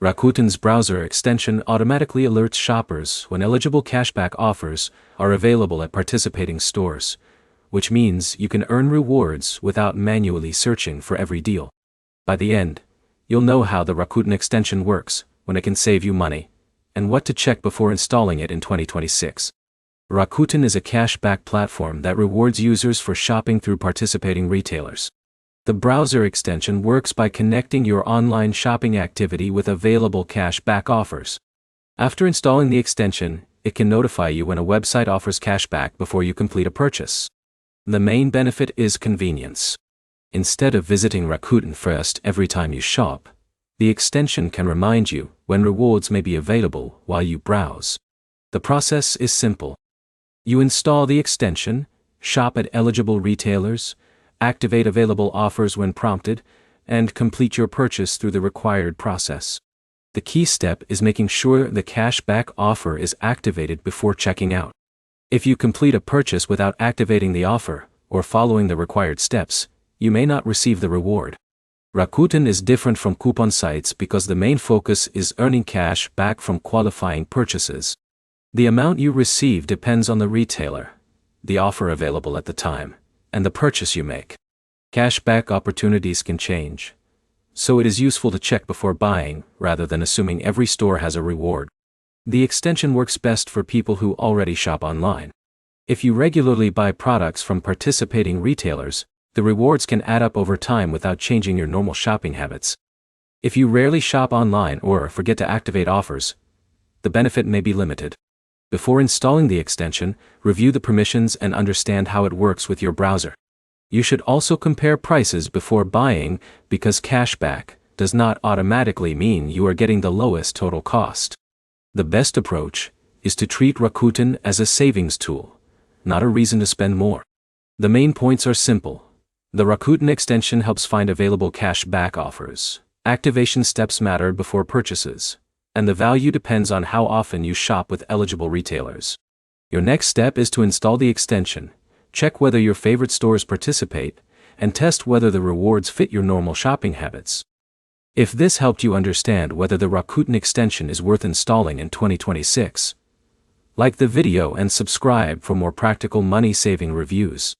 Rakuten's browser extension automatically alerts shoppers when eligible cashback offers are available at participating stores, which means you can earn rewards without manually searching for every deal. By the end, you'll know how the Rakuten extension works, when it can save you money, and what to check before installing it in 2026. Rakuten is a cashback platform that rewards users for shopping through participating retailers. The browser extension works by connecting your online shopping activity with available cashback offers. After installing the extension, it can notify you when a website offers cashback before you complete a purchase. The main benefit is convenience. Instead of visiting Rakuten first every time you shop, the extension can remind you when rewards may be available while you browse. The process is simple. You install the extension, shop at eligible retailers, activate available offers when prompted, and complete your purchase through the required process. The key step is making sure the cashback offer is activated before checking out. If you complete a purchase without activating the offer, or following the required steps, you may not receive the reward. Rakuten is different from coupon sites because the main focus is earning cash back from qualifying purchases. The amount you receive depends on the retailer, the offer available at the time, and the purchase you make. Cashback opportunities can change, so it is useful to check before buying rather than assuming every store has a reward. The extension works best for people who already shop online. If you regularly buy products from participating retailers, the rewards can add up over time without changing your normal shopping habits. If you rarely shop online or forget to activate offers, the benefit may be limited. Before installing the extension, review the permissions and understand how it works with your browser. You should also compare prices before buying because cashback does not automatically mean you are getting the lowest total cost. The best approach is to treat Rakuten as a savings tool, not a reason to spend more. The main points are simple. The Rakuten extension helps find available cashback offers. Activation steps matter before purchases, and the value depends on how often you shop with eligible retailers. Your next step is to install the extension, check whether your favorite stores participate, and test whether the rewards fit your normal shopping habits. If this helped you understand whether the Rakuten extension is worth installing in 2026, like the video and subscribe for more practical money-saving reviews.